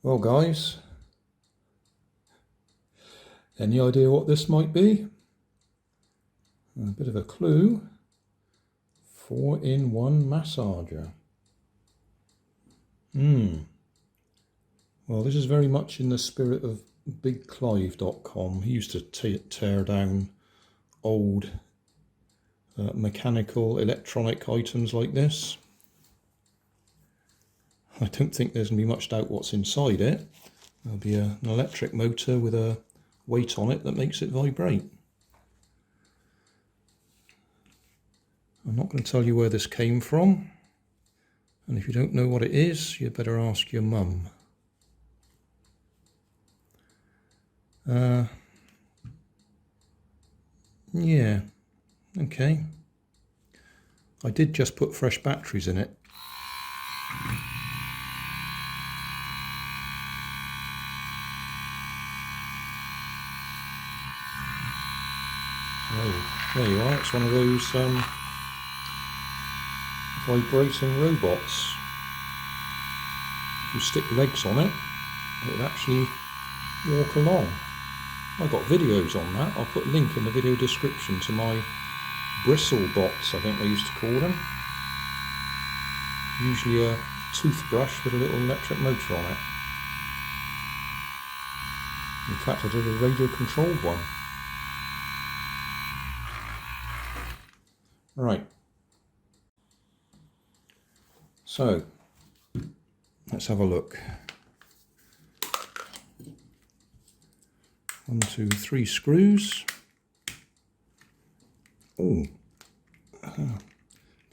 Well guys, any idea what this might be? A bit of a clue. 4-in-1 massager. Well, this is very much in the spirit of BigClive.com. He used to tear down old mechanical electronic items like this. I don't think there's going to be much doubt what's inside it. There'll be an electric motor with a weight on it that makes it vibrate. I'm not going to tell you where this came from, and if you don't know what it is, you better ask your mum. Yeah, okay. I did just put fresh batteries in it. Oh, there you are, it's one of those vibrating robots. If you stick legs on it, it would actually walk along. I've got videos on that. I'll put a link in the video description to my Bristle Bots, I think they used to call them. Usually a toothbrush with a little electric motor on it. In fact, I did a radio controlled one. Right. So, let's have a look. 1, 2, 3 screws. Oh,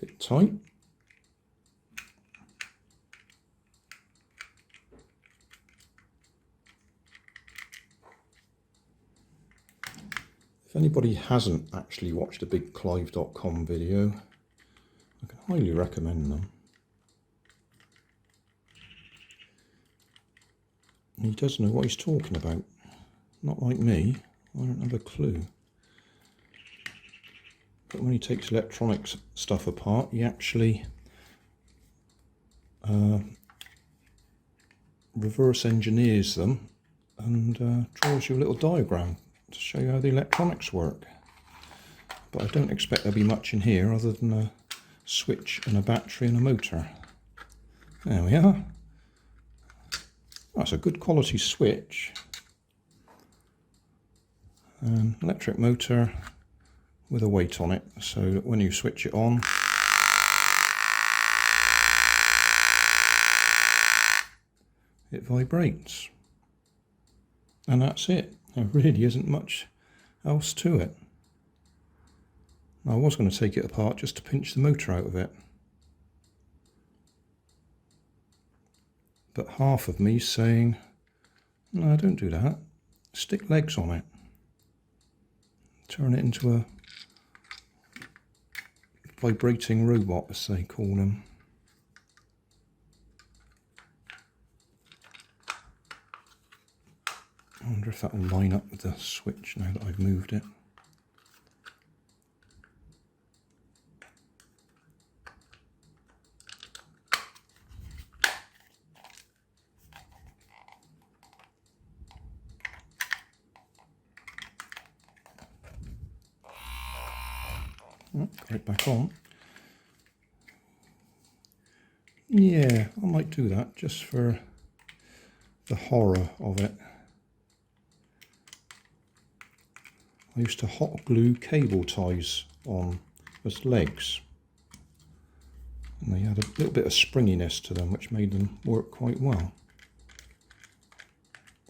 bit tight. If anybody hasn't actually watched a BigClive.com video, I can highly recommend them. He does know what he's talking about. Not like me, I don't have a clue. But when he takes electronics stuff apart, he actually reverse engineers them and draws you a little diagram to show you how the electronics work. But I don't expect there'll be much in here other than a switch and a battery and a motor. There we are. That's a good quality switch. An electric motor with a weight on it, so that when you switch it on, it vibrates. And that's it. There really isn't much else to it. I was going to take it apart just to pinch the motor out of it. But half of me's saying, no, don't do that. Stick legs on it. Turn it into a vibrating robot, as they call them. I wonder if that will line up with the switch now that I've moved it. Oh, got it back on. Yeah, I might do that just for the horror of it. I used to hot glue cable ties on as legs, and they had a little bit of springiness to them which made them work quite well.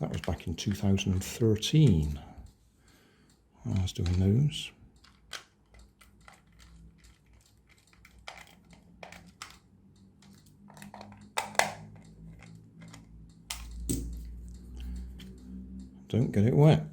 That was back in 2013 I was doing those. Don't get it wet.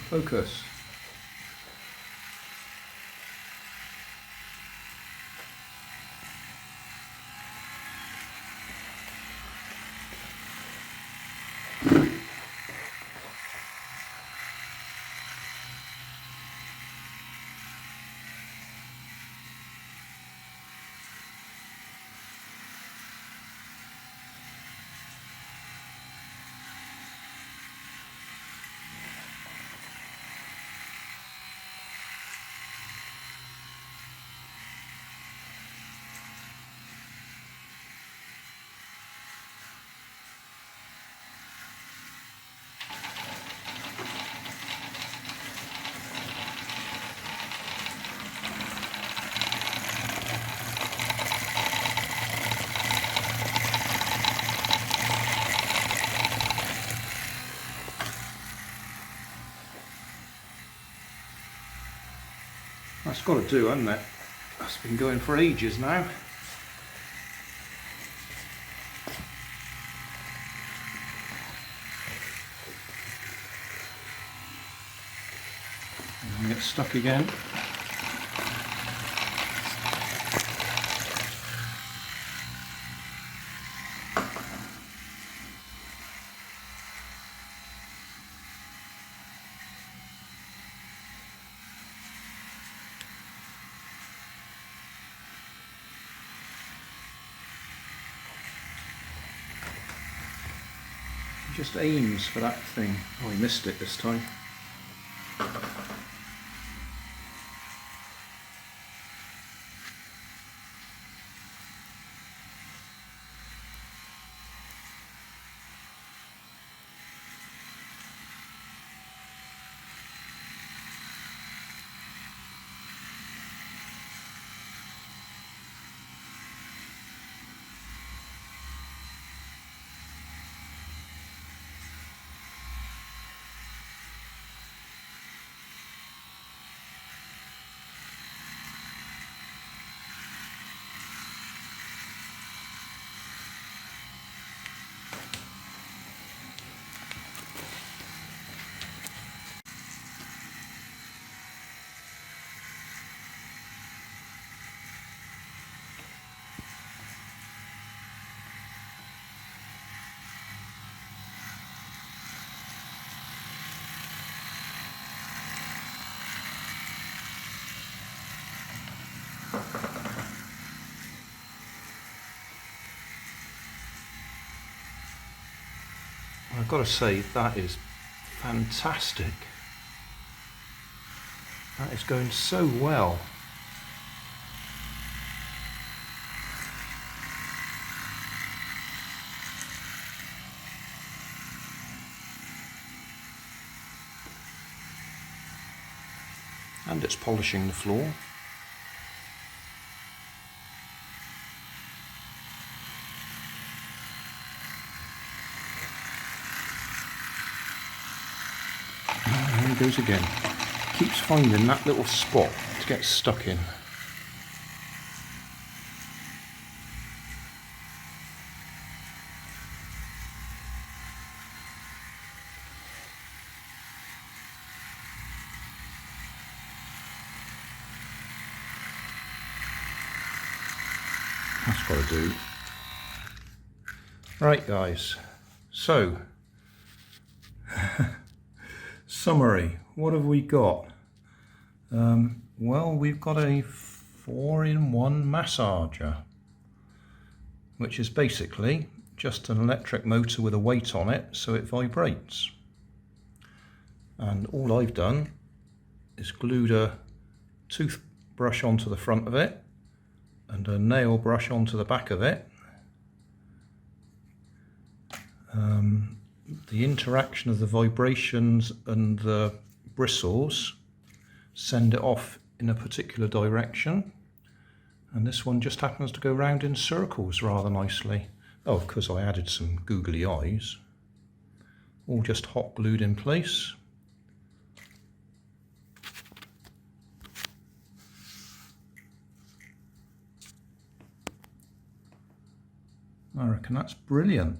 Focus. That's got to do, hasn't it? That's been going for ages now. And get stuck again. Just aims for that thing. Oh, he missed it this time. I've got to say, that is fantastic. That is going so well. And it's polishing the floor. There he goes again. Keeps finding that little spot to get stuck in. That's got to do. Right guys, so summary, what have we got? Well, we've got a 4-in-1 massager, which is basically just an electric motor with a weight on it so it vibrates. And all I've done is glued a toothbrush onto the front of it and a nail brush onto the back of it. The interaction of the vibrations and the bristles send it off in a particular direction, and this one just happens to go round in circles rather nicely. Oh, of course I added some googly eyes, all just hot glued in place. I reckon that's brilliant.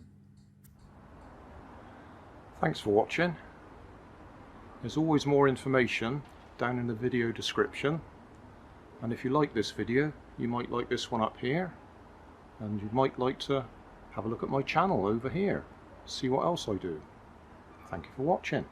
Thanks for watching. There's always more information down in the video description, and if you like this video you might like this one up here, and you might like to have a look at my channel over here, see what else I do. Thank you for watching.